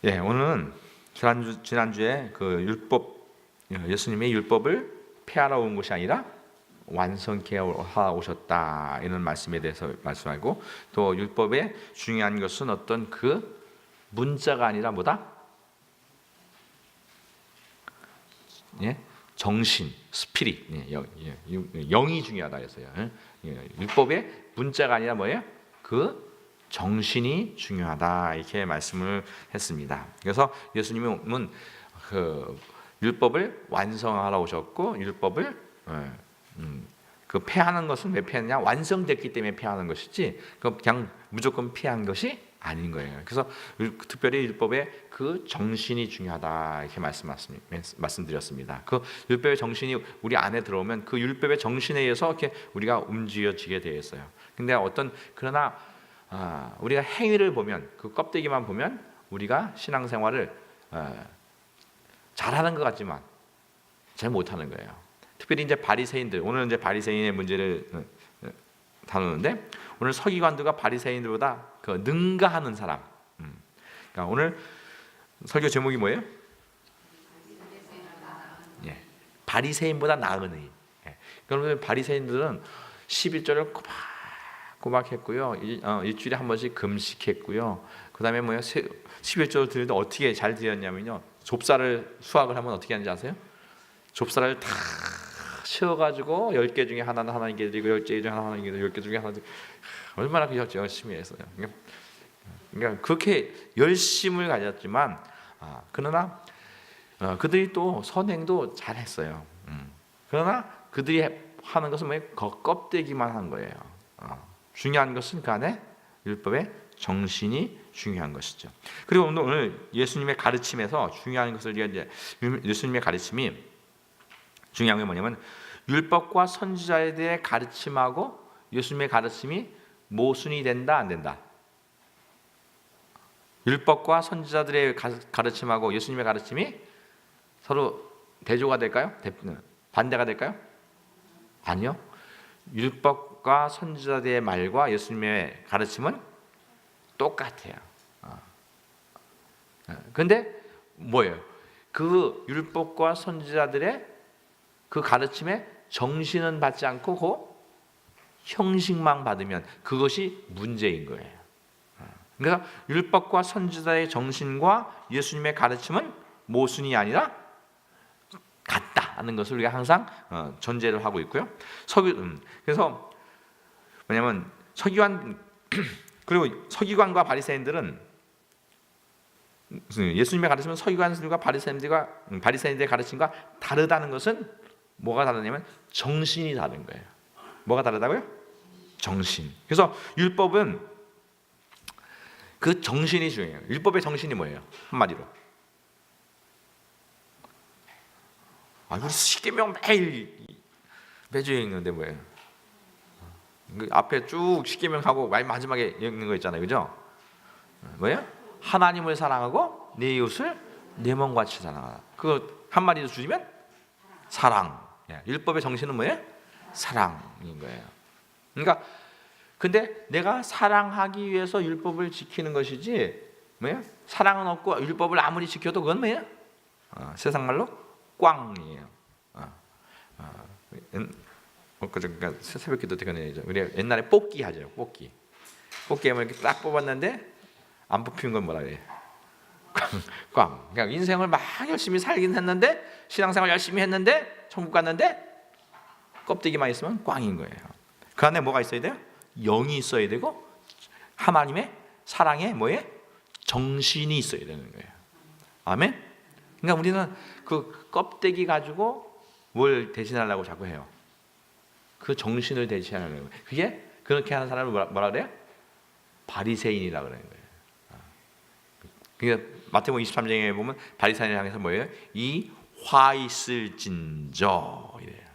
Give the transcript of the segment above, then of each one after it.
예, 오늘은 지난주에 그 율법, 예수님의 율법을 폐하러 온 것이 아니라 완성케 하러 오셨다, 이런 말씀에 대해서 말씀하고, 또 율법의 중요한 것은 어떤 그 문자가 아니라 뭐다? 예? 정신, 스피릿, 영이 중요하다 했어요. 율법의 문자가 아니라 뭐예요? 그 정신이 중요하다, 이렇게 말씀을 했습니다. 그래서 예수님은 그 율법을 완성하러 오셨고, 율법을 그 폐하는 것은 왜 폐하느냐? 완성됐기 때문에 폐하는 것이지, 그냥 무조건 폐한 것이 아닌 거예요. 그래서 특별히 율법의 그 정신이 중요하다, 이렇게 말씀드렸습니다. 그 율법의 정신이 우리 안에 들어오면 그 율법의 정신에 의해서 이렇게 우리가 움직여지게 되어 있어요. 근데 그러나 우리가 행위를 보면, 그 껍데기만 보면 우리가 신앙생활을 잘하는 것 같지만 잘 못하는 거예요. 특별히 이제 바리새인들, 오늘은 이제 바리새인의 문제를 다루는데, 오늘 서기관들과 바리새인들보다 그 능가하는 사람. 그러니까 오늘 설교 제목이 뭐예요? 예, 바리새인보다 나은 의. 예. 그러면 바리새인들은 11절을 꼬박 했고요. 일주일에 한 번씩 금식했고요. 그 다음에 11절을 드리는데 어떻게 잘 드렸냐면요, 좁쌀을 수확을 하면 어떻게 하는지 아세요? 좁쌀을 다 씌워가지고 10개 중에 하나는 하나님께 드리고 10개 중에 하나님께 드리고 10개 중에 하나 드리고, 얼마나 열심히 했어요. 그러니까 그렇게 열심을 가졌지만, 그러나 그들이 또 선행도 잘했어요. 그러나 그들이 하는 것은 뭐예요? 껍데기만 한 거예요. 중요한 것은 그 안에 율법의 정신이 중요한 것이죠. 그리고 오늘 예수님의 가르침에서 중요한 것을, 예수님의 가르침이 중요한 게 뭐냐면, 율법과 선지자에 대해 가르침하고 예수님의 가르침이 모순이 된다, 안 된다? 율법과 선지자들의 가르침하고 예수님의 가르침이 서로 대조가 될까요? 반대가 될까요? 아니요. 율법과 선지자들의 말과 예수님의 가르침은 똑같아요. 근데 뭐예요? 그 율법과 선지자들의 그 가르침에 정신은 받지 않고 그 형식만 받으면 그것이 문제인 거예요. 그러니까 율법과 선지자의 정신과 예수님의 가르침은 모순이 아니라 같다는 것을 우리가 항상 전제를 하고 있고요. 그래서 뭐냐면 그리고 서기관과 바리새인들은, 예수님의 가르침은 서기관들과 바리새인들의 가르침과 다르다는 것은 뭐가 다르냐면 정신이 다른 거예요. 뭐가 다르다고요? 정신. 그래서 율법은 그 정신이 중요해요. 율법의 정신이 뭐예요? 한마디로. 우리 십계명 매주 읽는데 뭐예요? 그 앞에 쭉 십계명하고 맨 마지막에 읽는 거 있잖아요, 그죠? 뭐예요? 하나님을 사랑하고 내 이웃을 내 몸같이 사랑하라. 그거 한마디로 줄이면 사랑. 율법의 정신은 뭐예요? 사랑인 거예요. 그러니까 근데 내가 사랑하기 위해서 율법을 지키는 것이지, 뭐예요? 사랑은 없고 율법을 아무리 지켜도 그건 뭐예요? 세상 말로 꽝이에요. 그러니까 새벽기도 때 그런 얘기죠. 우리 옛날에 뽑기 하죠. 뽑기 하면 이렇게 딱 뽑았는데 안 뽑힌 건 뭐라 그래요? 꽝. 그러니까 인생을 막 열심히 살긴 했는데, 신앙생활 열심히 했는데, 천국 갔는데 껍데기만 있으면 꽝인 거예요. 그 안에 뭐가 있어야 돼요? 영이 있어야 되고, 하나님의 사랑에 뭐에? 정신이 있어야 되는 거예요. 아멘? 그러니까 우리는 그 껍데기 가지고 뭘 대신하려고 자꾸 해요? 그 정신을 대신하려고. 그게 그렇게 하는 사람을 뭐라 그래요? 바리새인이라고 그러는 거예요. 그러니까 마태복음 23장에 보면 바리새인을 향해서 뭐예요? 이 화 있을진저 이래요.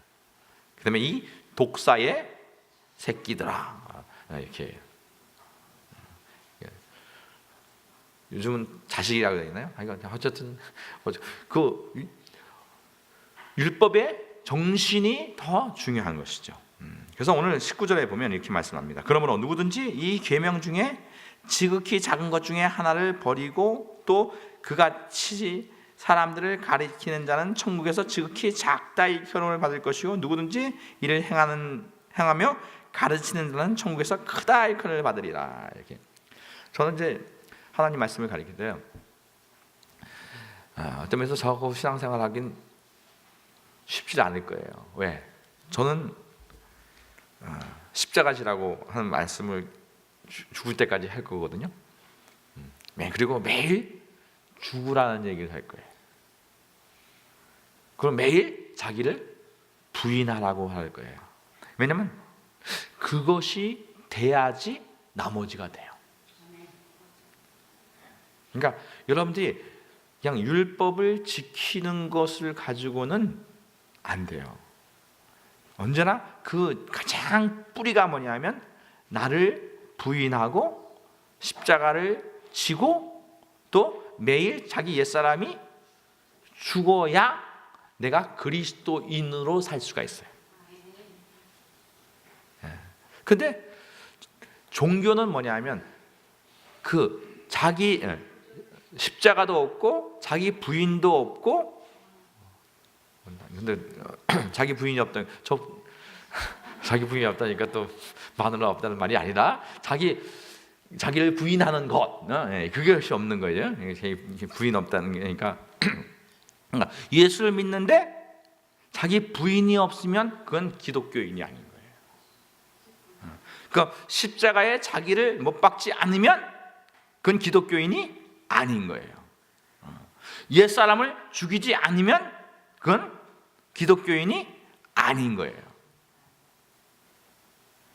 그다음에 이 독사의 새끼들아, 이렇게. 요즘은 자식이라고 되나요? 어쨌든 그 율법의 정신이 더 중요한 것이죠. 그래서 오늘 19절에 보면 이렇게 말씀합니다. 그러므로 누구든지 이 계명 중에 지극히 작은 것 중에 하나를 버리고 또 그같이 사람들을 가리키는 자는 천국에서 지극히 작다의 결혼을 받을 것이요 누구든지 이를 행하며 가르치는 자는 천국에서 크다의 결혼을 받으리라. 이렇게. 저는 이제 하나님 말씀을 가리킬 때요, 어떤 면에서 저하고 신앙생활하긴 쉽지 않을 거예요. 왜? 저는 십자가지라고 하는 말씀을 죽을 때까지 할 거거든요. 그리고 매일 죽으라는 얘기를 할 거예요. 그럼 매일 자기를 부인하라고 할 거예요. 왜냐하면 그것이 돼야지 나머지가 돼요. 그러니까 여러분들이 그냥 율법을 지키는 것을 가지고는 안 돼요. 언제나 그 가장 뿌리가 뭐냐면 나를 부인하고 십자가를 지고 또 매일 자기 옛사람이 죽어야 내가 그리스도인으로 살 수가 있어요. 근데 종교는 뭐냐면 그 자기 십자가도 없고 자기 부인도 없고, 근데 자기 부인이 없다, 자기 부인이 없다니까 또 마누라 없다는 말이 아니라 자기를 부인하는 것, 그것이 없는 거예요. 부인 없다는 게, 그러니까 예수를 믿는데 자기 부인이 없으면 그건 기독교인이 아닌 거예요. 그러니까 십자가에 자기를 못 박지 않으면 그건 기독교인이 아닌 거예요. 옛사람을 죽이지 않으면 그건 기독교인이 아닌 거예요.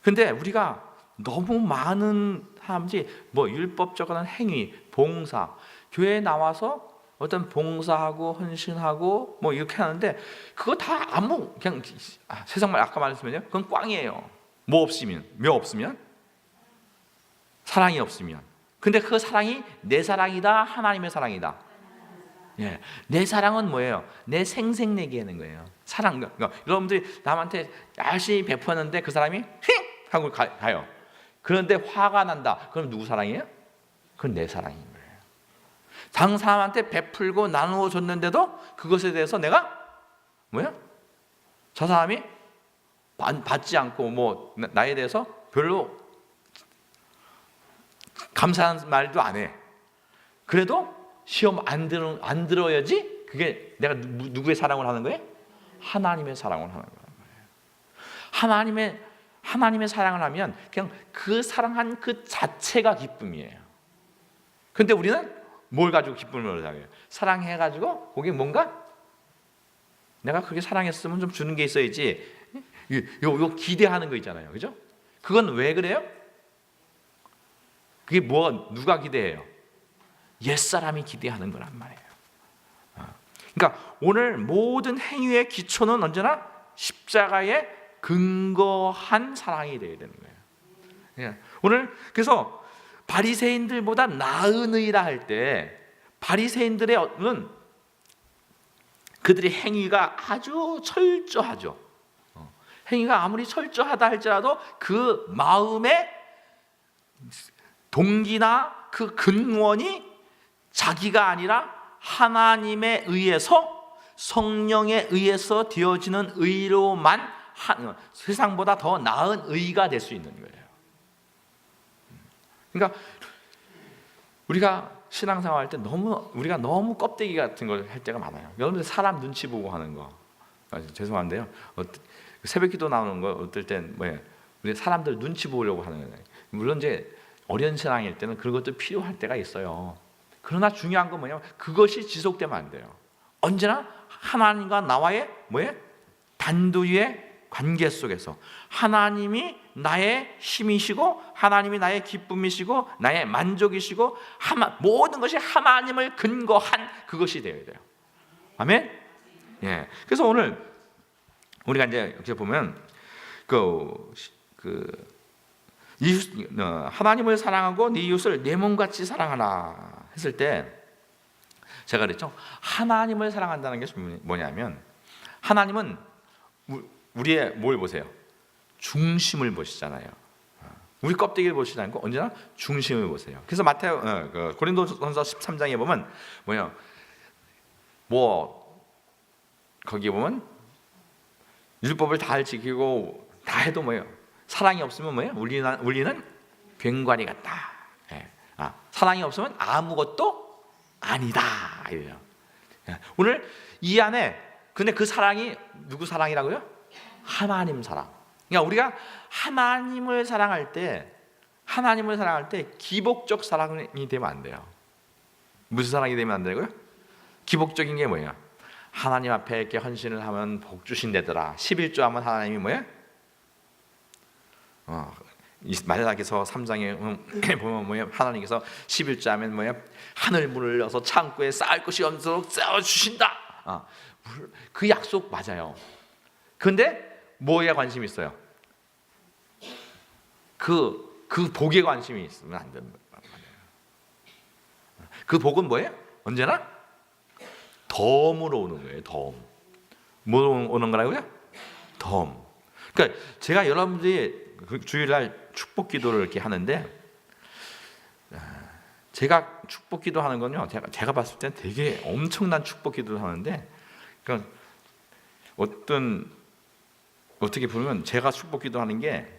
근데 우리가 너무 많은 사람들이 율법적인 행위, 봉사, 교회에 나와서 어떤 봉사하고 헌신하고 이렇게 하는데 그거 다 그냥 세상말 아까 말했으면요, 그건 꽝이에요. 뭐 없으면 사랑이 없으면. 근데 그 사랑이 내 사랑이다, 하나님의 사랑이다. 예, 내 사랑은 뭐예요? 내 생색내게 하는 거예요. 사랑. 그러니까 여러분들이 남한테 열심히 베푸는데 그 사람이 휙 하고 가요. 그런데 화가 난다. 그럼 누구 사랑이에요? 그건 내 사랑인 거예요. 다른 사람한테 베풀고 나누어 줬는데도 그것에 대해서 내가 저 사람이 받지 않고 나에 대해서 별로 감사한 말도 안 해. 그래도 시험 안 들어야지. 그게 내가 누구의 사랑을 하는 거예요? 하나님의 사랑을 하는 거예요. 하나님의 사랑을 하면 그냥 그 사랑한 그 자체가 기쁨이에요. 근데 우리는 뭘 가지고 기쁨을 얻어요? 사랑해가지고 거기 뭔가 내가 그렇게 사랑했으면 좀 주는 게 있어야지. 요 기대하는 거 있잖아요, 그죠? 그건 왜 그래요? 그게 누가 기대해요? 옛사람이 기대하는 거란 말이에요. 그러니까 오늘 모든 행위의 기초는 언제나 십자가에 근거한 사랑이 되어야 되는 거예요. 오늘 그래서 바리새인들보다 나은 의라 할 때 바리새인들은 그들의 행위가 아주 철저하죠. 행위가 아무리 철저하다 할지라도 그 마음의 동기나 그 근원이 자기가 아니라 하나님에 의해서, 성령에 의해서 되어지는 의로만 세상보다 더 나은 의가 될 수 있는 거예요. 그러니까 우리가 신앙생활 할 때 우리가 너무 껍데기 같은 걸 할 때가 많아요. 여러분들 사람 눈치 보고 하는 거, 죄송한데요, 새벽기도 나오는 거 어떨 땐 우리 사람들 눈치 보려고 하는 거예요. 물론 이제 어린 신앙일 때는 그런 것도 필요할 때가 있어요. 그러나 중요한 건 뭐냐면 그것이 지속되면 안 돼요. 언제나 하나님과 나와의 단둘이의 관계 속에서 하나님이 나의 힘이시고 하나님이 나의 기쁨이시고 나의 만족이시고 모든 것이 하나님을 근거한 그것이 되어야 돼요. 아멘. 예. 그래서 오늘 우리가 이제 이렇게 보면 하나님을 사랑하고 네 이웃을 내 몸같이 사랑하라 했을 때 제가 그랬죠. 하나님을 사랑한다는 게 뭐냐면 하나님은 우리의 뭘 보세요? 중심을 보시잖아요. 우리 껍데기를 보시지 않고 언제나 중심을 보세요. 그래서 마태오 고린도전서 13장에 보면 뭐예요? 거기에 보면 율법을 다 지키고 다 해도 뭐예요? 사랑이 없으면 뭐예요? 우리는 괭과리 같다. 사랑이 없으면 아무것도 아니다. 이래요. 오늘 이 안에 근데 그 사랑이 누구 사랑이라고요? 하나님 사랑. 그러니까 우리가 하나님을 사랑할 때 기복적 사랑이 되면 안 돼요. 무슨 사랑이 되면 안 되고요? 기복적인 게 뭐예요? 하나님 앞에 이렇게 헌신을 하면 복 주신다더라. 11조 하면 하나님이 뭐예요? 마태복음 3장에 보면 뭐예요? 하나님께서 11조 하면 뭐예요? 하늘 문을 열어서 창고에 쌓을 것이 없도록 쌓아 주신다. 그 약속 맞아요. 근데 뭐에 관심이 있어요? 그 복에 관심이 있으면 안 된다. 그 복은 뭐예요? 언제나 덤으로 오는 거예요. 덤. 뭐로 오는 거라고요? 덤. 그러니까 제가 여러분들이 주일날 축복 기도를 이렇게 하는데, 제가 축복 기도 하는 건요, 제가 봤을 때 되게 엄청난 축복 기도를 하는데, 그러니까 어떻게 보면 제가 축복 기도하는 게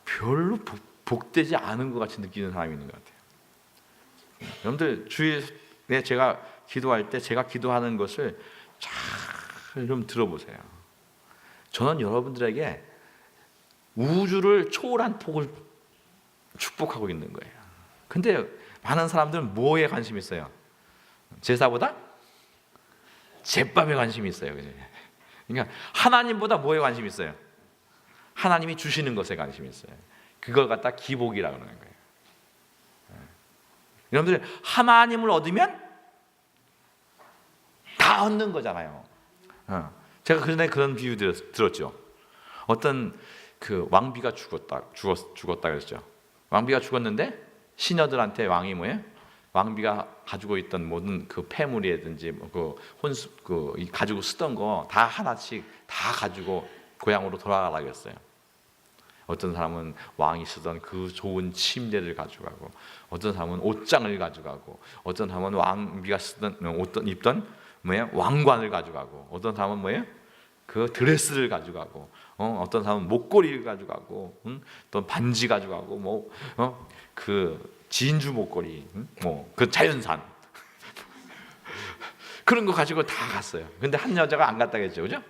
별로 복되지 않은 것 같이 느끼는 사람이 있는 것 같아요. 여러분들 주일에 제가 기도할 때 제가 기도하는 것을 잘 좀 들어보세요. 저는 여러분들에게 우주를 초월한 복을 축복하고 있는 거예요. 근데 많은 사람들은 뭐에 관심이 있어요? 제사보다 제밥에 관심이 있어요. 그러니까 하나님보다 뭐에 관심이 있어요? 하나님이 주시는 것에 관심이 있어요. 그걸 갖다 기복이라고 하는 거예요. 여러분들 하나님을 얻으면 다 얻는 거잖아요. 제가 그전에 그런 비유 들었죠. 어떤 그 왕비가 죽었다 그랬죠. 왕비가 죽었는데 시녀들한테 왕이 뭐예요? 왕비가 가지고 있던 모든 그 폐물이라든지 가지고 쓰던 거 다 하나씩 다 가지고 고향으로 돌아가라고 했어요. 어떤 사람은 왕이 쓰던 그 좋은 침대를 가져가고, 어떤 사람은 옷장을 가져가고, 어떤 사람은 왕비가 입던 뭐예요? 왕관을 가져가고, 어떤 사람은 뭐예요? 그 드레스를 가져가고, 어떤 사람은 목걸이를 가져가고, 또 반지 가져가고, 그 진주 목걸이, 그 자연산 그런 거 가지고 다 갔어요. 근데 한 여자가 안 갔다 그랬죠, 그죠?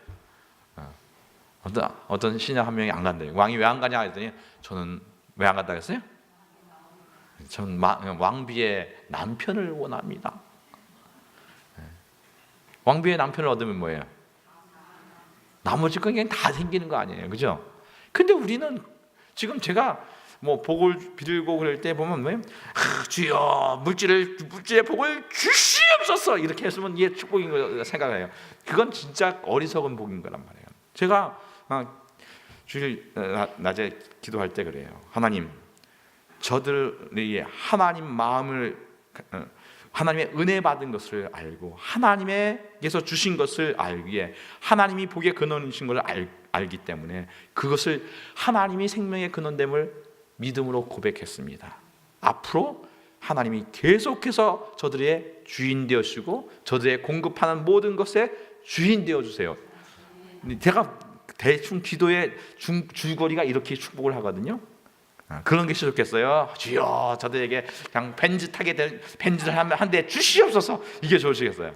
어떤 신녀 한 명이 안 간대요. 왕이 왜 안 가냐 했더니, 저는 왜 안 갔다 그랬어요? 저는 왕비의 남편을 원합니다. 왕비의 남편을 얻으면 뭐예요? 나머지 건 그냥 다 생기는 거 아니에요, 그죠? 근데 우리는 지금 제가 복을 빌고 그럴 때 보면 뭐예요? 주여 물질의 복을 주시옵소서 이렇게 했으면 이게 축복인 거 생각해요. 그건 진짜 어리석은 복인 거란 말이에요. 제가 주일 낮에 기도할 때 그래요. 하나님, 저들이 하나님의 은혜 받은 것을 알고 하나님께서 주신 것을 알기에, 하나님이 복의 근원이신 것을 알기 때문에 그것을 하나님이 생명의 근원됨을 믿음으로 고백했습니다. 앞으로 하나님이 계속해서 저들의 주인 되어주시고 저들의 공급하는 모든 것에 주인 되어주세요. 제가 대충 기도의 줄거리가 이렇게 축복을 하거든요. 그런 게 좋겠어요. 주여 저들에게 그냥 벤즈를 한 대 주시옵소서. 이게 좋으시겠어요?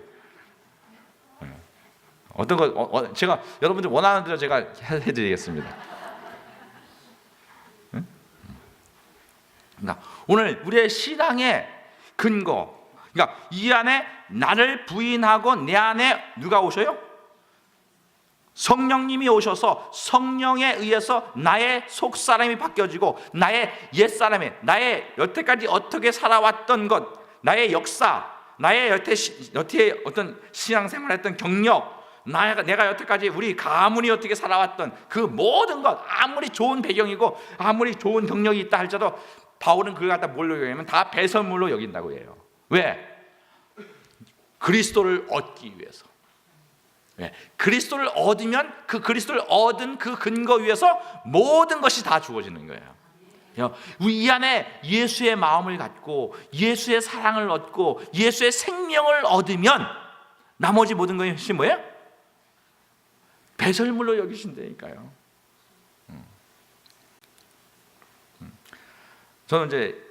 어떤 거 제가 여러분들 원하는 대로 제가 해드리겠습니다. 오늘 우리의 신앙의 근거, 그러니까 이 안에 나를 부인하고 내 안에 누가 오셔요? 성령님이 오셔서 성령에 의해서 나의 속사람이 바뀌어지고 나의 옛사람이, 나의 여태까지 어떻게 살아왔던 것, 나의 역사, 나의 여태 어떤 신앙생활했던 경력, 내가 여태까지 우리 가문이 어떻게 살아왔던 그 모든 것, 아무리 좋은 배경이고 아무리 좋은 경력이 있다 할지라도 바울은 그걸 갖다 뭘로 여기냐면 다 배설물로 여긴다고 해요. 왜? 그리스도를 얻기 위해서. 그리스도를 얻으면 그 그리스도를 얻은 그 근거 위에서 모든 것이 다 주어지는 거예요. 이 안에 예수의 마음을 갖고 예수의 사랑을 얻고 예수의 생명을 얻으면 나머지 모든 것이 뭐예요? 배설물로 여기신다니까요. 저는 이제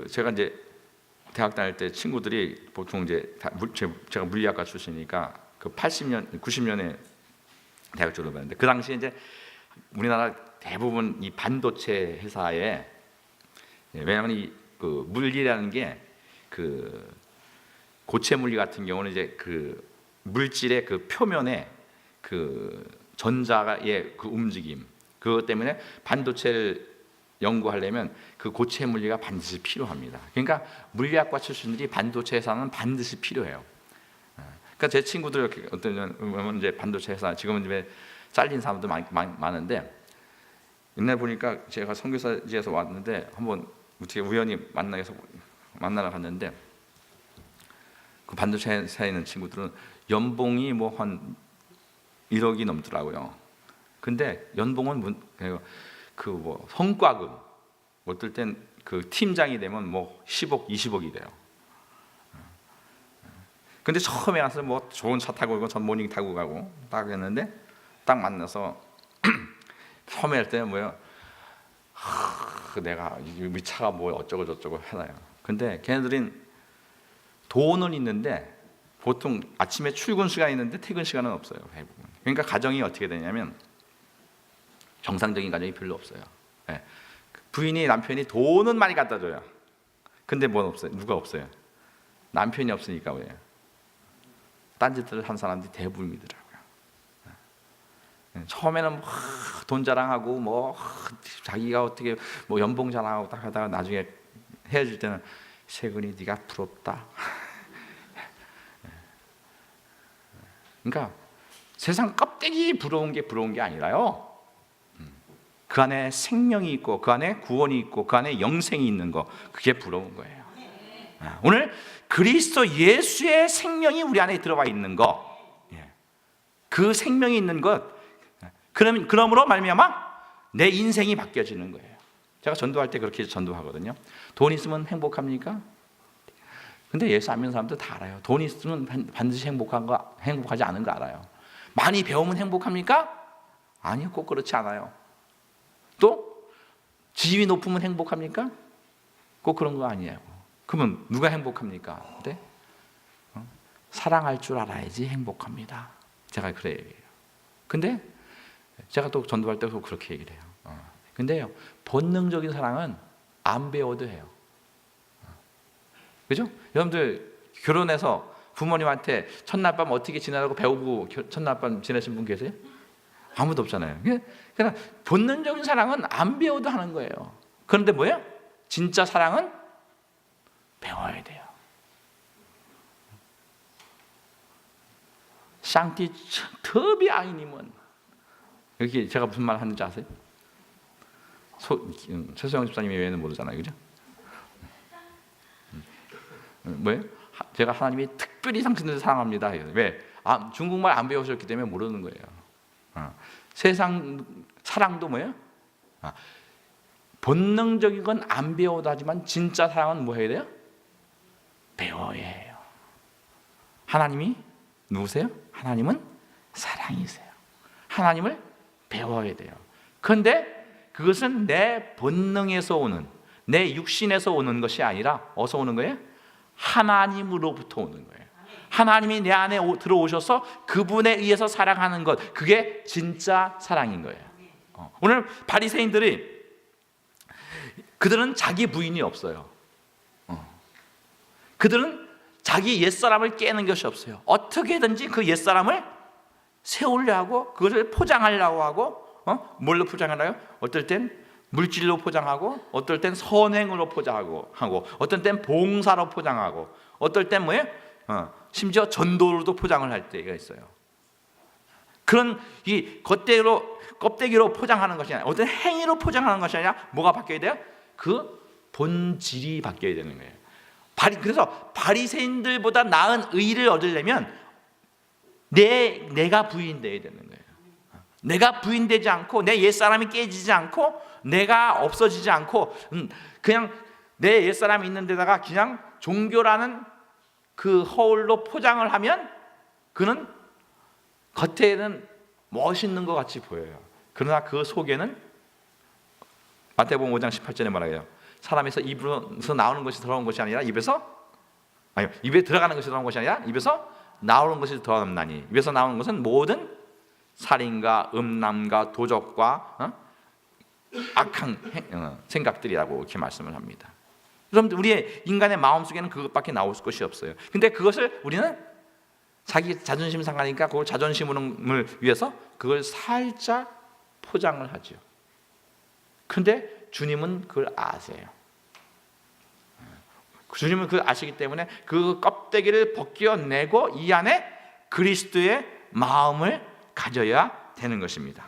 제가 이제 대학 다닐 때 친구들이 보통 이제 제가 물리학과 출신이니까 80년, 90년에 대학 졸업했는데 그 당시에 이제 우리나라 대부분 이 반도체 회사에 왜냐하면 이 물리라는 게 고체 물리 같은 경우는 이제 물질의 표면에 전자의 움직임 그것 때문에 반도체를 연구하려면 고체 물리가 반드시 필요합니다. 그러니까 물리학과 출신들이 반도체 회사는 반드시 필요해요. 그러니까 제 친구들 어떤 이제 반도체 회사 지금은 이제 잘린 사람도 많은데 옛날 보니까 제가 선교사지에서 왔는데 한번 어떻게 우연히 만나러 갔는데 그 반도체 회사에 있는 친구들은 연봉이 뭐 한 1억이 넘더라고요. 근데 연봉은 성과금 어떨 땐 팀장이 되면 뭐 10억, 20억이 돼요. 근데 처음에 와서 뭐 좋은 차 타고 오고 전모닝 타고 가고 딱 했는데 딱 만나서 처음에 할 때는 내가 이 차가 뭐 어쩌고 저쩌고 하나요. 근데 걔네들은 돈은 있는데 보통 아침에 출근 시간이 있는데 퇴근 시간은 없어요. 그러니까 가정이 어떻게 되냐면 정상적인 가정이 별로 없어요. 부인이 남편이 돈은 많이 갖다 줘요. 근데 뭐 없어요? 누가 없어요? 남편이 없으니까 왜요? 딴짓들을 한 사람들이 대부분이더라고요. 처음에는 돈 자랑하고 자기가 어떻게 연봉 자랑하고 딱 하다가 나중에 헤어질 때는 세근이 네가 부럽다. 그러니까 세상 껍데기 부러운 게 아니라요. 그 안에 생명이 있고 그 안에 구원이 있고 그 안에 영생이 있는 거 그게 부러운 거예요. 오늘 그리스도 예수의 생명이 우리 안에 들어와 있는 거, 그 생명이 있는 것, 그러므로 말미암아 내 인생이 바뀌어지는 거예요. 제가 전도할 때 그렇게 전도하거든요. 돈 있으면 행복합니까? 근데 예수 안 믿는 사람들 다 알아요. 돈 있으면 반드시 행복하지 않은 거 알아요. 많이 배우면 행복합니까? 아니요, 꼭 그렇지 않아요. 또 지위 높으면 행복합니까? 꼭 그런 거 아니에요. 그러면 누가 행복합니까? 네? 사랑할 줄 알아야지 행복합니다. 제가 그래 얘기해요. 근데 제가 또 전도할 때도 그렇게 얘기를 해요. 근데요, 본능적인 사랑은 안 배워도 해요. 그죠? 여러분들 결혼해서 부모님한테 첫날 밤 어떻게 지내라고 배우고 첫날 밤 지내신 분 계세요? 아무도 없잖아요. 그러니까 본능적인 사랑은 안 배워도 하는 거예요. 그런데 뭐예요? 진짜 사랑은 배워야 돼요. 샹티 터비 아이님은 여기 제가 무슨 말 하는지 아세요? 최소영 집사님 외에는 모르잖아요, 그죠? 뭐예요? 제가 하나님이 특별히 당신들을 사랑합니다. 왜? 중국말 안 배우셨기 때문에 모르는 거예요. 세상 사랑도 뭐예요? 본능적인 건 안 배워도 하지만 진짜 사랑은 뭐 해야 돼요? 배워야 해요. 하나님이 누구세요? 하나님은 사랑이세요. 하나님을 배워야 돼요. 그런데 그것은 내 본능에서 오는, 내 육신에서 오는 것이 아니라 어디서 오는 거예요? 하나님으로부터 오는 거예요. 하나님이 내 안에 들어오셔서 그분에 의해서 사랑하는 것, 그게 진짜 사랑인 거예요. 오늘 바리새인들이 그들은 자기 부인이 없어요. 그들은 자기 옛사람을 깨는 것이 없어요. 어떻게든지 그 옛사람을 세우려 하고 그것을 포장하려고 하고 뭘로 포장하나요? 어떨 땐 물질로 포장하고 어떨 땐 선행으로 포장하고 어떨 땐 봉사로 포장하고 어떨 땐 뭐예요? 심지어 전도로도 포장을 할 때가 있어요. 그런 이 껍데기로 포장하는 것이 아니라 어떤 행위로 포장하는 것이 아니라 뭐가 바뀌어야 돼요? 그 본질이 바뀌어야 되는 거예요. 그래서 바리새인들보다 나은 의를 얻으려면 내가 부인되어야 되는 거예요. 내가 부인되지 않고 내 옛사람이 깨지지 않고 내가 없어지지 않고 그냥 내 옛사람이 있는 데다가 그냥 종교라는 그 허울로 포장을 하면 그는 겉에는 멋있는 것 같이 보여요. 그러나 그 속에는 마태복음 5장 18절에 말해요. 사람에서 입으로서 나오는 것이 들어온 것이 아니라 입에 들어가는 것이 들어온 것이 아니라 입에서 나오는 것이 들어온다니. 입에서 나오는 것은 모든 살인과 음란과 도적과 악한 생각들이라고 이렇게 말씀을 합니다. 여러분들 우리의 인간의 마음속에는 그것밖에 나올 것이 없어요. 근데 그것을 우리는 자기 자존심 상하니까 그걸 자존심을 위해서 그걸 살짝 포장을 하죠. 근데 주님은 그걸 아세요. 주님은 그걸 아시기 때문에 그 껍데기를 벗겨내고 이 안에 그리스도의 마음을 가져야 되는 것입니다.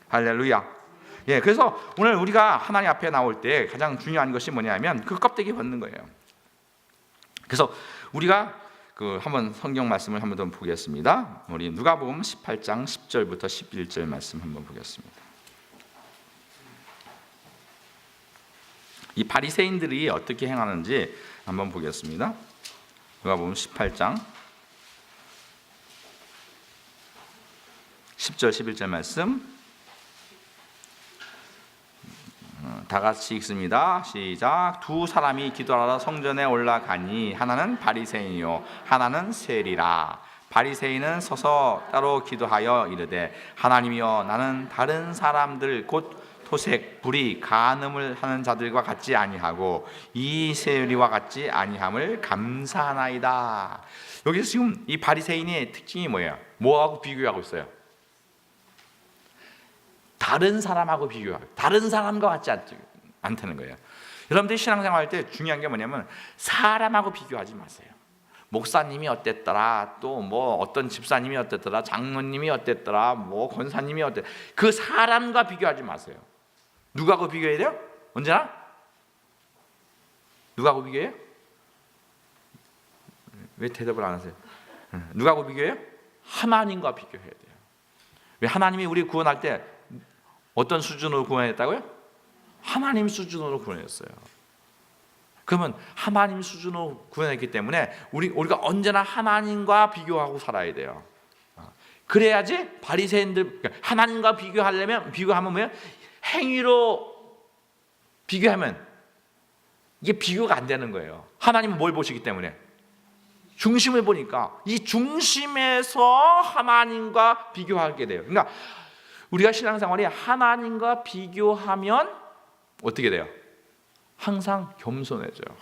할렐루야. 예, 그래서 오늘 우리가 하나님 앞에 나올 때 가장 중요한 것이 뭐냐면 그 껍데기 벗는 거예요. 그래서 우리가 한번 성경 말씀을 한번 더 보겠습니다. 우리 누가복음 18장 10절부터 11절 말씀 한번 보겠습니다. 이 바리새인들이 어떻게 행하는지 한번 보겠습니다. 누가복음 18장 10절 11절 말씀 다 같이 읽습니다. 시작. 두 사람이 기도하러 성전에 올라가니 하나는 바리새인이요 하나는 세리라. 바리새인은 서서 따로 기도하여 이르되 하나님이여 나는 다른 사람들 곧 토색, 불의, 간음을 하는 자들과 같지 아니하고 이 세리와 같지 아니함을 감사하나이다. 여기서 지금 이 바리새인의 특징이 뭐예요? 뭐하고 비교하고 있어요? 다른 사람하고 비교하고 다른 사람과 같지 않다는 거예요. 여러분들이 신앙생활 할 때 중요한 게 뭐냐면 사람하고 비교하지 마세요. 목사님이 어땠더라, 또 뭐 어떤 집사님이 어땠더라, 장로님이 어땠더라, 뭐 권사님이 어땠, 그 사람과 비교하지 마세요. 누구하고 비교해야 돼요? 언제나? 누구하고 비교해요? 왜 대답을 안 하세요? 누구하고 비교해요? 하나님과 비교해야 돼요. 왜 하나님이 우리 구원할 때 어떤 수준으로 구원했다고요? 하나님 수준으로 구원했어요. 그러면 하나님 수준으로 구원했기 때문에 우리가 언제나 하나님과 비교하고 살아야 돼요. 그래야지 바리새인들 하나님과 비교하면 뭐예요? 행위로 비교하면 이게 비교가 안 되는 거예요. 하나님은 뭘 보시기 때문에? 중심을 보니까 이 중심에서 하나님과 비교하게 돼요. 그러니까 우리가 신앙생활이 하나님과 비교하면 어떻게 돼요? 항상 겸손해져요.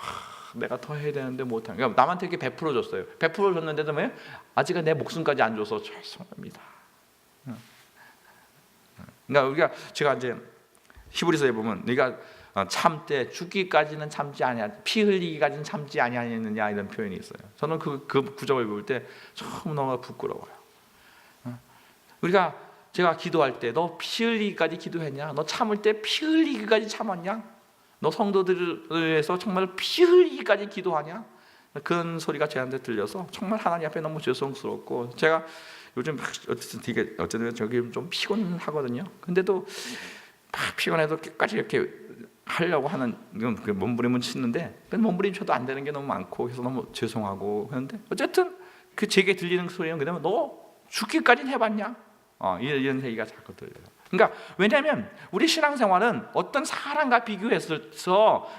내가 더 해야 되는데 못하는. 그러니까 남한테 이렇게 베풀어 줬어요. 베풀어 줬는데도 뭐예요? 아직은 내 목숨까지 안 줘서 죄송합니다. 그러니까 제가 이제 히브리서에 보면 네가 참되 죽기까지는 참지 아니하, 피 흘리기까지는 참지 아니하느냐 이런 표현이 있어요. 저는 그 구절을 볼 때 너무 부끄러워요. 제가 기도할 때 너 피 흘리기까지 기도했냐? 너 참을 때 피 흘리기까지 참았냐? 너 성도들을 위해서 정말 피 흘리기까지 기도하냐? 그런 소리가 저한테 들려서 정말 하나님 앞에 너무 죄송스럽고 제가 요즘 어쨌든 저기 좀 피곤하거든요. 근데도 막 피곤해도 끝까지 이렇게 하려고 하는 그 몸부림은 치는데 몸부림 쳐도 안 되는 게 너무 많고 그래서 너무 죄송하고 그런데 어쨌든 그 제게 들리는 소리는 그러면 너 죽기까지는 해봤냐? 이런 얘기가 자꾸 들려요. 그러니까 왜냐하면 우리 신앙생활은 어떤 사람과 비교해서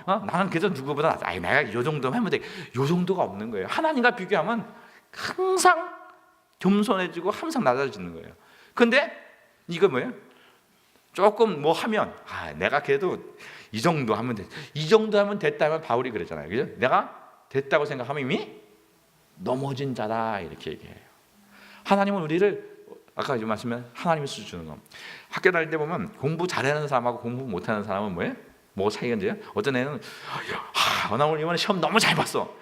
나는 그래도 누구보다 내가 이 정도면 하면 돼. 이 정도가 없는 거예요. 하나님과 비교하면 항상 겸손해지고 항상 낮아지는 거예요. 근데 이거 뭐예요? 조금 뭐 하면 내가 그래도 이 정도 하면 돼. 이 정도 하면 됐다면 바울이 그랬잖아요. 그죠? 내가 됐다고 생각하면 이미 넘어진 자다 이렇게 얘기해요. 하나님은 우리를 아까 말씀에 하나님이 수주는 거. 학교 다닐 때 보면 공부 잘하는 사람하고 공부 못하는 사람은 뭐예요? 뭐 차이가 있는데요? 어떤 애는 나 오늘 이번에 시험 너무 잘 봤어.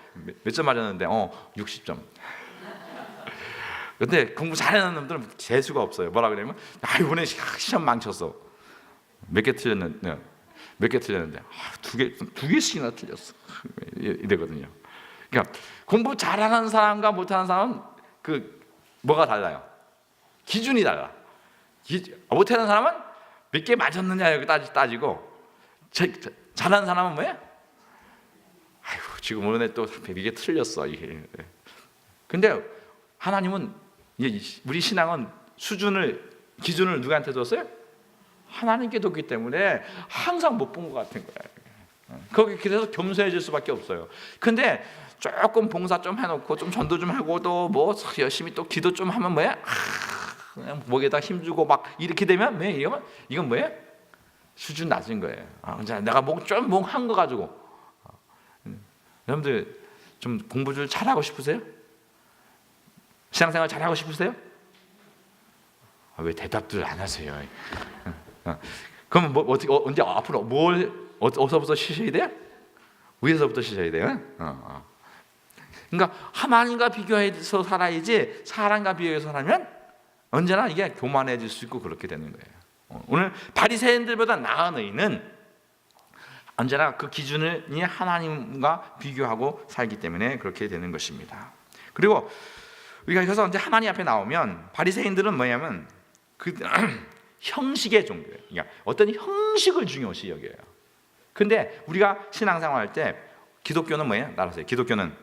몇 점 맞았는데 60점. 근데 공부 잘하는 놈들은 재수가 없어요. 뭐라 그러냐면 이번에 시험 망쳤어. 몇 개 틀렸는데 두 개씩이나 틀렸어. 이래거든요. 그러니까 공부 잘하는 사람과 못하는 사람은 뭐가 달라요? 기준이 달라. 못하는 사람은 몇 개 맞았느냐 이렇게 따지고 잘하는 사람은 뭐야? 아이고 지금 오늘 또 이게 틀렸어 이게. 근데 하나님은 우리 신앙은 기준을 누구한테 뒀어요? 하나님께 뒀기 때문에 항상 못 본 것 같은 거야. 거기 그래서 겸손해질 수밖에 없어요. 근데 조금 봉사 좀 해놓고 좀 전도 좀 하고 또 뭐 열심히 또 기도 좀 하면 뭐야? 그냥 목에다 힘주고 막 이렇게 되면 뭐 이건 뭐야? 수준 낮은 거예요. 내가 좀 한 거 가지고. 여러분들 좀 공부 좀 잘하고 싶으세요? 신앙생활 잘하고 싶으세요? 왜 대답들 안 하세요? 그럼 언제 앞으로 어디서부터 쉬셔야 돼요? 위에서부터 쉬셔야 돼요. 그러니까 하나님과 비교해서 살아야지 사람과 비교해서 살면 언제나 이게 교만해질 수 있고 그렇게 되는 거예요. 오늘 바리새인들보다 나은 의인은 언제나 그 기준을 하나님과 비교하고 살기 때문에 그렇게 되는 것입니다. 그리고 우리가 그래서 이제 하나님 앞에 나오면 바리새인들은 뭐냐면 그 형식의 종교예요. 그러니까 어떤 형식을 중요시 여겨요. 근데 우리가 신앙생활 할 때 기독교는 뭐예요? 따라하세요. 기독교는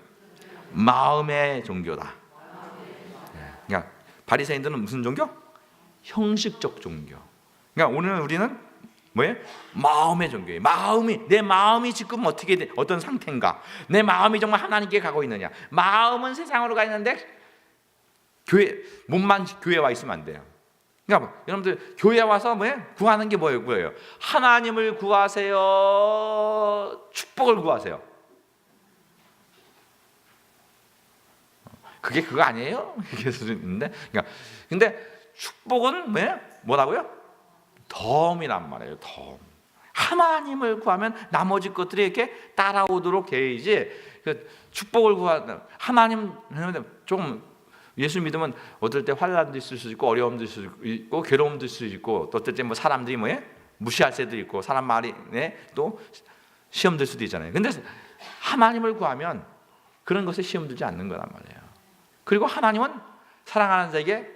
마음의 종교다. 그러니까 바리새인들은 무슨 종교? 형식적 종교. 그러니까 오늘 우리는 뭐예요? 마음의 종교예요. 내 마음이 지금 어떤 상태인가? 내 마음이 정말 하나님께 가고 있느냐? 마음은 세상으로 가 있는데 몸만 교회에 와 있으면 안 돼요. 그러니까 여러분들 교회 와서 뭐예요? 구하는 게 뭐예요? 하나님을 구하세요. 축복을 구하세요. 그게 그거 아니에요? 이렇게 있는데, 그러니까 근데 축복은 뭐라고요? 덤이란 말이에요. 덤. 하나님을 구하면 나머지 것들이 이렇게 따라오도록 해야지. 축복을 구하는 하나님 좀 예수 믿으면 어떨 때 환난도 있을 수 있고 어려움도 있을 수 있고 괴로움도 있을 수 있고 또 어떨 때 사람들이 무시할 때도 있고 사람 말이 또 시험 들 수도 있잖아요. 근데 하나님을 구하면 그런 것에 시험 들지 않는 거란 말이에요. 그리고 하나님은 사랑하는 자에게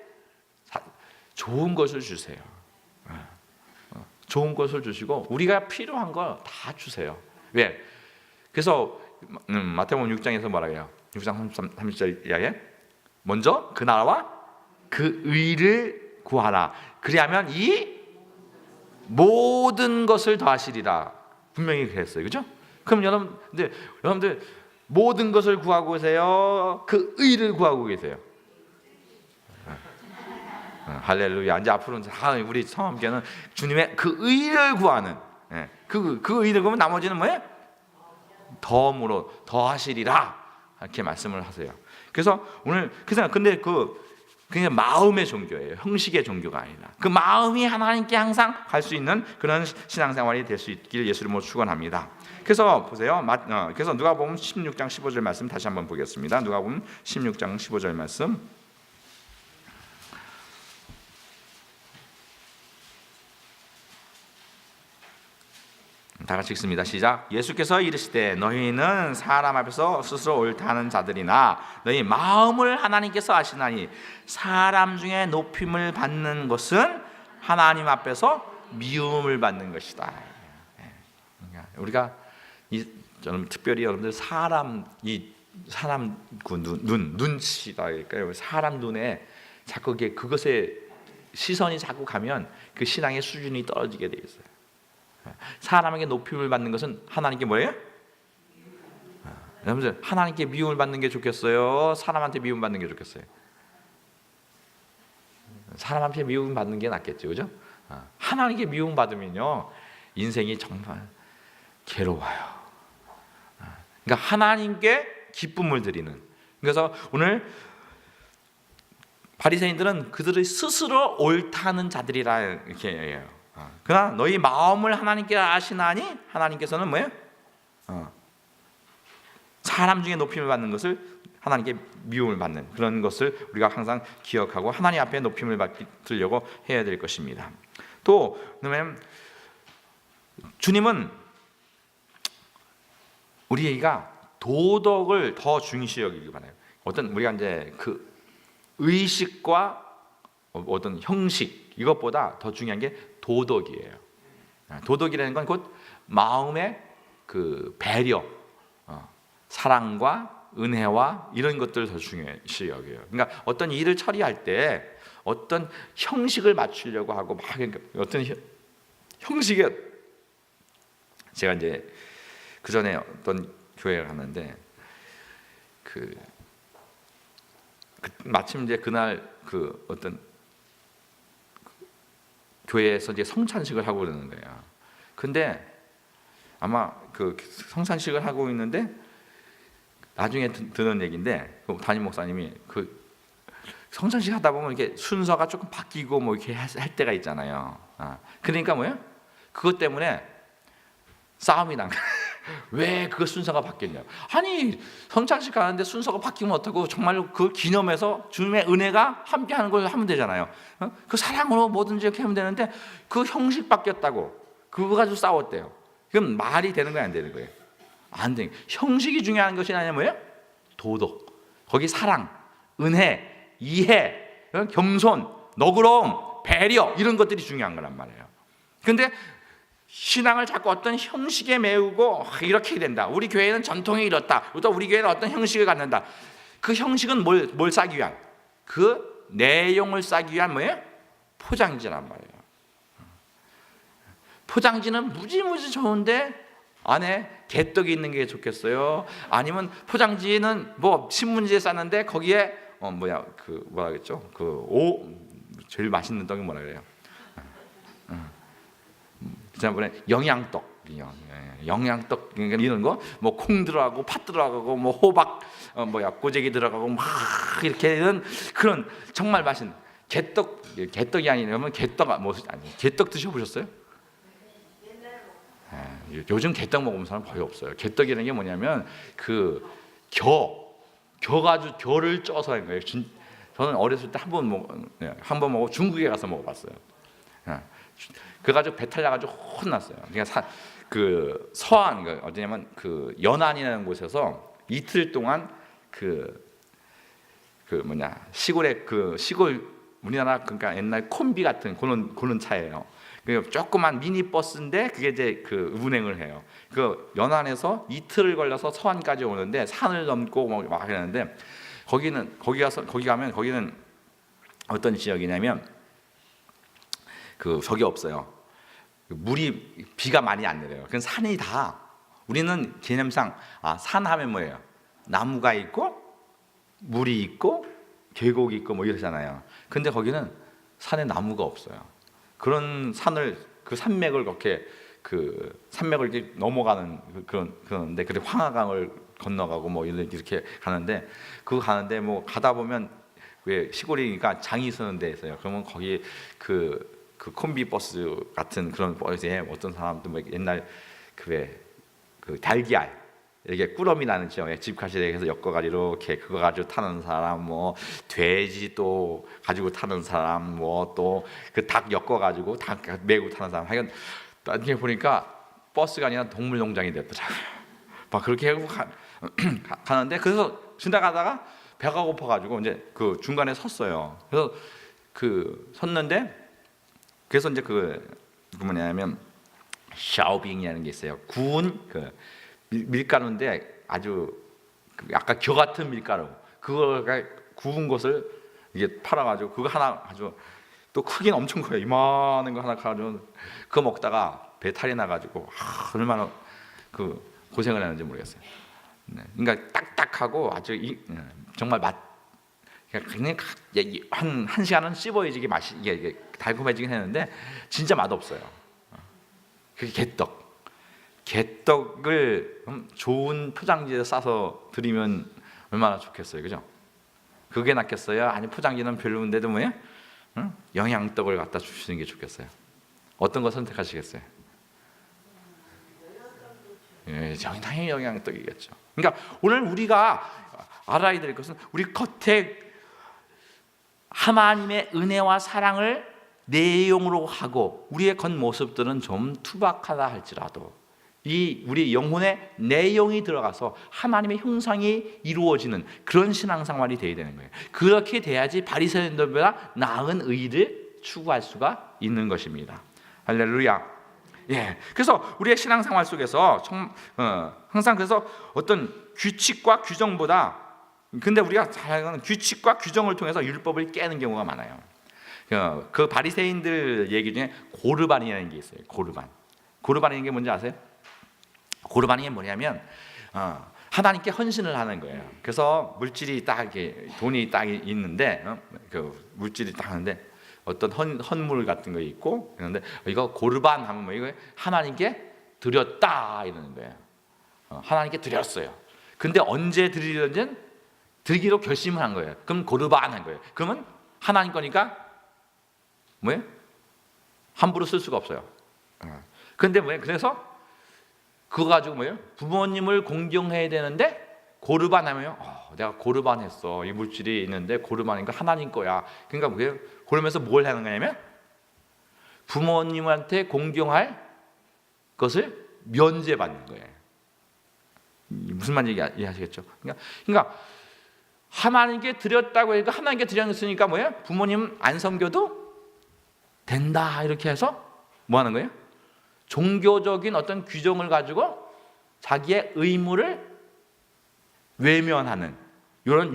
좋은 것을 주세요. 좋은 것을 주시고 우리가 필요한 거 다 주세요. 왜? 그래서 마태복음 6장에서 뭐라 해요? 6장 30절 이하에 먼저 그 나라와 그 의를 구하라. 그리하면 이 모든 것을 더하시리라. 분명히 그랬어요. 그죠? 그럼 여러분들 모든 것을 구하고 계세요? 그 의를 구하고 계세요? 할렐루야. 이제 앞으로는 우리 성함교회는 주님의 그 의를 구하는 그 의를 구하면 나머지는 뭐예요? 덤으로 더하시리라 이렇게 말씀을 하세요. 그래서 오늘 근데 그냥 마음의 종교예요. 형식의 종교가 아니라 그 마음이 하나님께 항상 갈 수 있는 그런 신앙생활이 될 수 있기를 예수 이름으로 축원합니다. 그래서 보세요. 그래서 누가복음 16장 15절 말씀 다시 한번 보겠습니다. 누가복음 16장 15절 말씀. 다 같이 읽습니다. 시작. 예수께서 이르시되 너희는 사람 앞에서 스스로 옳다는 자들이나 너희 마음을 하나님께서 아시나니 사람 중에 높임을 받는 것은 하나님 앞에서 미움을 받는 것이다. 우리가 저는 특별히 여러분들 사람 눈치다 그러니까요. 사람 눈에 자꾸 그것에 시선이 자꾸 가면 그 신앙의 수준이 떨어지게 돼 있어요. 사람에게 높임을 받는 것은 하나님께 뭐예요? 여러분들 하나님께 미움을 받는 게 좋겠어요? 사람한테 미움 받는 게 좋겠어요? 사람한테 미움 받는 게 낫겠죠, 그죠? 하나님께 미움 받으면요 인생이 정말 괴로워요. 그러니까 하나님께 기쁨을 드리는. 그래서 오늘 바리새인들은 그들의 스스로 옳다는 자들이라 이렇게 해요. 그러나 너희 마음을 하나님께 아시나니 하나님께서는 뭐예요? 사람 중에 높임을 받는 것을 하나님께 미움을 받는 그런 것을 우리가 항상 기억하고 하나님 앞에 높임을 받으려고 해야 될 것입니다. 또 그러면 주님은 우리가 도덕을 더 중시 여기기 바라요. 우리가 이제 그 의식과 어떤 형식 이것보다 더 중요한 게 도덕이에요. 도덕이라는 건 곧 마음의 그 배려, 사랑과 은혜와 이런 것들을 더 중요시 여겨요. 그러니까 어떤 일을 처리할 때 어떤 형식을 맞추려고 하고 막 어떤 형식에, 제가 이제 그 전에 어떤 교회를 갔는데 마침 이제 그날 그 어떤 교회에서 이제 성찬식을 하고 그러는 거예요. 근데 아마 그 성찬식을 하고 있는데 나중에 듣는 얘기인데, 그 담임 목사님이 그 성찬식 하다 보면 이렇게 순서가 조금 바뀌고 뭐 이렇게 할 때가 있잖아요. 그러니까 뭐예요? 그것 때문에 싸움이 난 거예요. 왜 그 순서가 바뀌었냐? 아니 성찬식 가는데 순서가 바뀌면 어떡하고, 정말로 그 기념해서 주님의 은혜가 함께하는 걸 하면 되잖아요. 그 사랑으로 뭐든지 이렇게 하면 되는데 그 형식 바뀌었다고 그거 가지고 싸웠대요. 그럼 말이 되는 거야, 안 되는 거예요? 안 돼. 형식이 중요한 것이 아니라 뭐예요? 도덕, 거기 사랑, 은혜, 이해, 겸손, 너그러움, 배려, 이런 것들이 중요한 거란 말이에요. 근데 신앙을 자꾸 어떤 형식에 메우고 이렇게 된다, 우리 교회는 전통이 이렇다, 또 우리 교회는 어떤 형식을 갖는다. 그 형식은 뭘 싸기 위한, 그 내용을 싸기 위한 뭐예요? 포장지란 말이에요. 포장지는 무지무지 좋은데 안에 개떡이 있는 게 좋겠어요? 아니면 포장지는 뭐 신문지에 쌌는데 거기에 뭐라겠죠? 제일 맛있는 떡이 뭐라 그래요? 지난번에 영양떡 이런 거, 뭐 콩 들어가고 팥 들어가고 뭐 호박 꼬재기 들어가고 막 이렇게 이런 그런 정말 맛있는 개떡이 아니면 개떡 드셔보셨어요? 요즘 개떡 먹으면 사람 거의 없어요. 개떡이라는 게 뭐냐면 그 겨를 쪄서 하는 거예요. 저는 어렸을 때 한 번 먹고 중국에 가서 먹어봤어요. 그래가지고 배탈 나가지고 혼났어요. 그러니까 그 서안 어디냐면 그 연안이라는 곳에서 이틀 동안 시골 우리나라 그러니까 옛날 콤비 같은 그런 차예요. 조그만 미니 버스인데 그게 이제 그 운행을 해요. 그 연안에서 이틀을 걸려서 서안까지 오는데 산을 넘고 막 하는데 거기 가면 거기는 어떤 지역이냐면 저기 없어요. 비가 많이 안 내려요. 그건 산이 다, 우리는 개념상 산하면 뭐예요? 나무가 있고 물이 있고 계곡이 있고 뭐 이러잖아요. 근데 거기는 산에 나무가 없어요. 그런 그 산맥을 이렇게 넘어가는 그런데, 그때 황하강을 건너가고 뭐 이렇게 가는데, 뭐 가다 보면 왜 시골이니까 장이 서는 데 있어요. 그러면 거기 그 콤비 버스 같은 그런 버스에 어떤 사람도 뭐 옛날 그 달걀 이렇게 꾸러미 나는 지역에 집가시에서 엮어가지고 이렇게 그거 가지고 타는 사람, 뭐 돼지 또 가지고 타는 사람, 뭐 또 그 닭 엮어가지고 닭 메고 타는 사람, 하여간 나중에 보니까 버스가 아니라 동물농장이 됐더라고요. 막 그렇게 하고 가는데, 그래서 지나가다가 배가 고파가지고 이제 그 중간에 섰어요. 그래서 섰는데, 그래서 이제 뭐냐면 샤오빙이라는 게 있어요. 구운 밀가루인데 아주 약간 겨 같은 밀가루, 그걸 구운 것을 이게 팔아가지고 그거 하나 아주 또 크기는 엄청 커요. 이만한 거 하나 가지고 그거 먹다가 배탈이 나가지고 얼마나 고생을 하는지 모르겠어요. 그러니까 딱딱하고 아주 정말 그냥 한 시간은 씹어야지 이게 달콤해지긴 했는데 진짜 맛없어요. 그게 개떡을 좋은 포장지에 싸서 드리면 얼마나 좋겠어요, 그죠? 그게 낫겠어요? 아니 포장지는 별로인데도 뭐예요? 영양떡을 갖다 주시는 게 좋겠어요? 어떤 거 선택하시겠어요? 당연히 영양떡이겠죠. 그러니까 오늘 우리가 알아야 될 것은, 우리 겉에 하나님의 은혜와 사랑을 내용으로 하고 우리의 겉모습들은 좀 투박하다 할지라도 우리 영혼의 내용이 들어가서 하나님의 형상이 이루어지는 그런 신앙생활이 되어야 되는 거예요. 그렇게 돼야지 바리새인들보다 나은 의를 추구할 수가 있는 것입니다. 할렐루야. 예. 그래서 우리의 신앙생활 속에서 항상 그래서 어떤 규칙과 규정보다, 근데 우리가 잘 알는 규칙과 규정을 통해서 율법을 깨는 경우가 많아요. 그 바리새인들 얘기 중에 고르반이라는 게 있어요. 고르반이라는 게 뭔지 아세요? 고르반이 뭐냐면 하나님께 헌신을 하는 거예요. 그래서 물질이 딱 이렇게 돈이 딱 있는데 그 물질이 딱 하는데 어떤 헌물 같은 거 있고 그런데 이거 고르반 하면 뭐 이거 하나님께 드렸다 이러는 거예요. 하나님께 드렸어요. 근데 언제 드리려는지 드리기로 결심을 한 거예요. 그럼 고르반 한 거예요. 그러면 하나님 거니까 뭐예요? 함부로 쓸 수가 없어요. 근데 뭐예요? 그래서 그거 가지고 뭐예요? 부모님을 공경해야 되는데 고르반 하면요. 내가 고르반 했어. 이 물질이 있는데 고르반이니까 하나님 거야. 그러니까 뭐예요? 그러면서 뭘 하는 거냐면 부모님한테 공경할 것을 면제받는 거예요. 무슨 말인지 이해하시겠죠? 그러니까 하나님께 드렸다고 해서 하나님께 드렸으니까 뭐예요? 부모님 안 섬겨도 된다 이렇게 해서 뭐 하는 거예요? 종교적인 어떤 규정을 가지고 자기의 의무를 외면하는 이런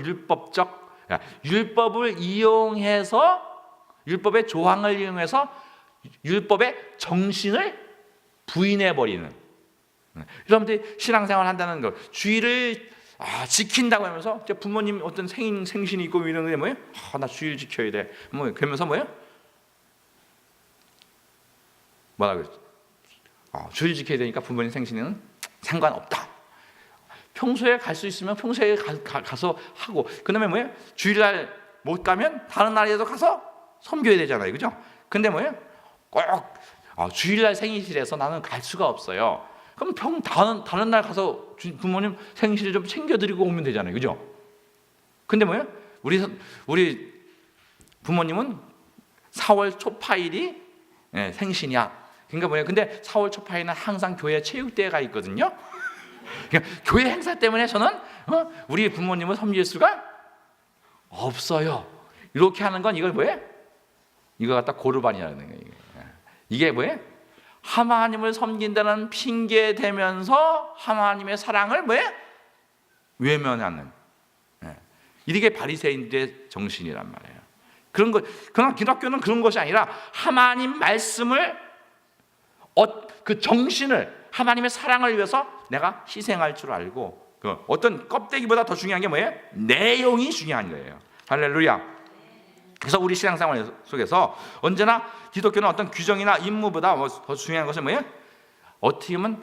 율법을 이용해서 율법의 조항을 이용해서 율법의 정신을 부인해버리는, 여러분들이 신앙생활 한다는 거 주일을 지킨다고 하면서 부모님 어떤 생신이 있고 이런 게 뭐예요? 나 주일 지켜야 돼. 뭐 그러면서 뭐예요? 뭐라 그랬지? 주일 지켜야 되니까 부모님 생신에는 상관없다. 평소에 갈 수 있으면 평소에 가서 하고, 그다음에 뭐예요? 주일날 못 가면 다른 날에도 가서 섬겨야 되잖아요, 그죠? 근데 뭐예요? 꼭 주일날 생일이라서 나는 갈 수가 없어요. 그럼 다른 날 가서 부모님 생신을 좀 챙겨드리고 오면 되잖아요, 그죠? 근데 뭐예요? 우리 부모님은 4월 초파일이 생신이야. 그러니까 뭐예요? 근데 4월 초파에는 항상 교회 체육대회가 있거든요. 그러니까 교회 행사 때문에 저는 우리 부모님을 섬길 수가 없어요. 이렇게 하는 건 이걸 뭐예요? 이거 갖다 고르반이라는 거예요. 이게 뭐예요? 하나님을 섬긴다는 핑계 대면서 하나님의 사랑을 뭐예요? 외면하는. 이게 바리새인들의 정신이란 말이에요. 그러나 기독교는 그런 것이 아니라 하나님 말씀을 그 정신을 하나님의 사랑을 위해서 내가 희생할 줄 알고 어떤 껍데기보다 더 중요한 게 뭐예요? 내용이 중요한 거예요. 할렐루야. 그래서 우리 신앙생활 속에서 언제나 기독교는 어떤 규정이나 임무보다 더 중요한 것은 뭐예요? 어떻게 하면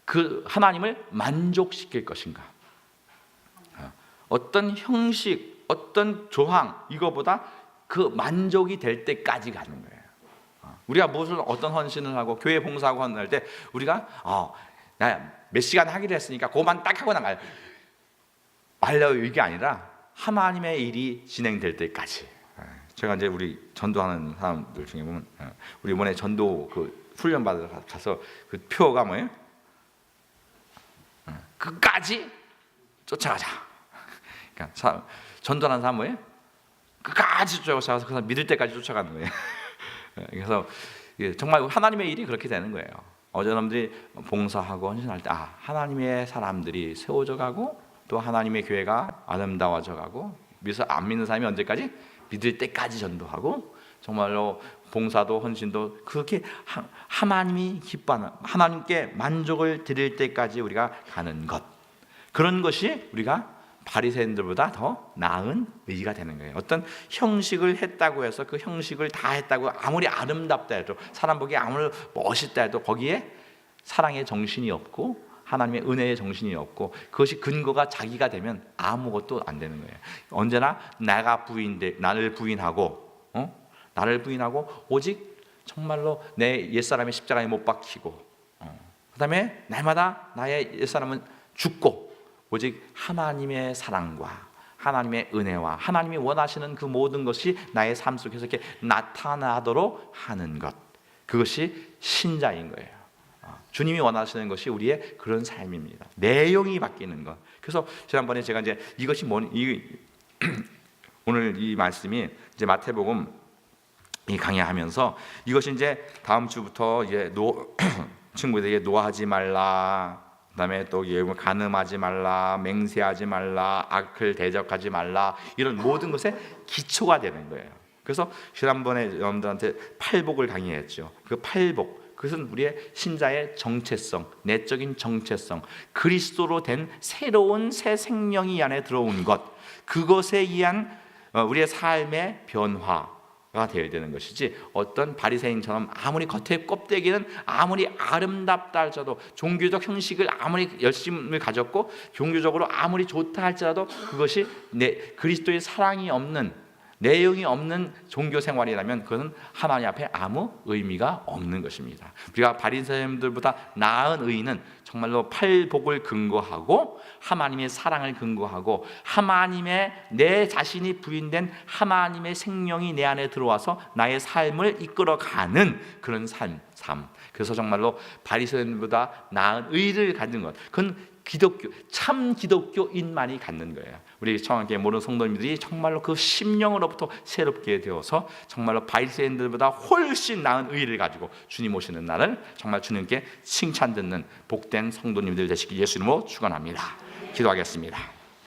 그 하나님을 만족시킬 것인가. 어떤 형식, 어떤 조항 이거보다 그 만족이 될 때까지 가는 거예요. 우리가 어떤 헌신을 하고 교회 봉사하고 헌신할 때 우리가 나 몇 시간 하기로 했으니까 그것만 딱 하고 말려요 이게 아니라 하나님의 일이 진행될 때까지. 제가 이제 우리 전도하는 사람들 중에 보면 우리 이번에 전도 그 훈련 받으러 가서 그 표가 뭐예요? 끝까지 쫓아가자. 그러니까 전도하는 사람 뭐예요? 끝까지 쫓아가서 그 사람 믿을 때까지 쫓아가는 거예요. 그래서 정말 하나님의 일이 그렇게 되는 거예요. 여러분들이 봉사하고 헌신할 때 하나님의 사람들이 세워져 가고 또 하나님의 교회가 아름다워져 가고 안 믿는 사람이 언제까지? 믿을 때까지 전도하고 정말로 봉사도 헌신도 그렇게 하나님이 기뻐하는, 하나님께 만족을 드릴 때까지 우리가 가는 것, 그런 것이 우리가 바리새인들보다 더 나은 의가 되는 거예요. 어떤 형식을 했다고 해서 그 형식을 다 했다고 아무리 아름답다 해도 사람 보기에 아무리 멋있다 해도 거기에 사랑의 정신이 없고 하나님의 은혜의 정신이 없고 그것이 근거가 자기가 되면 아무것도 안 되는 거예요. 언제나 나를 부인하고 오직 정말로 내 옛사람의 십자가에 못 박히고 그 다음에 날마다 나의 옛사람은 죽고 오직 하나님의 사랑과 하나님의 은혜와 하나님이 원하시는 그 모든 것이 나의 삶 속에서 이렇게 나타나도록 하는 것, 그것이 신자인 거예요. 주님이 원하시는 것이 우리의 그런 삶입니다. 내용이 바뀌는 것. 그래서 지난번에 제가 이제 이것이 오늘 이 말씀이 이제 마태복음 이 강의하면서 이것이 이제 다음 주부터 이제 친구들에게 노하지 말라, 그다음에 또 간음하지 말라, 맹세하지 말라, 악을 대적하지 말라, 이런 모든 것에 기초가 되는 거예요. 그래서 지난번에 여러분들한테 팔복을 강의했죠. 그 팔복, 그것은 우리의 신자의 정체성, 내적인 정체성, 그리스도로 된 새로운 새 생명이 이 안에 들어온 것, 그것에 의한 우리의 삶의 변화가 되어야 되는 것이지, 어떤 바리새인처럼 아무리 겉의 껍데기는 아무리 아름답다 할지라도, 종교적 형식을 아무리 열심을 가졌고 종교적으로 아무리 좋다 할지라도 그것이 그리스도의 사랑이 없는, 내용이 없는 종교 생활이라면 그것은 하나님 앞에 아무 의미가 없는 것입니다. 우리가 바리새인들보다 나은 의인은 정말로 팔복을 근거하고 하나님의 사랑을 근거하고 하나님의, 내 자신이 부인된 하나님의 생명이 내 안에 들어와서 나의 삶을 이끌어가는 그런 삶. 그래서 정말로 바리새인보다 나은 의를 갖는 것, 그건 기독교, 참 기독교인만이 갖는 거예요. 우리 청하게 모르는 성도님들이 정말로 그 심령으로부터 새롭게 되어서 정말로 바리새인들보다 훨씬 나은 의를 가지고 주님 오시는 날을 정말 주님께 칭찬 듣는 복된 성도님들 되시길 예수 이름으로 축원합니다. 기도하겠습니다.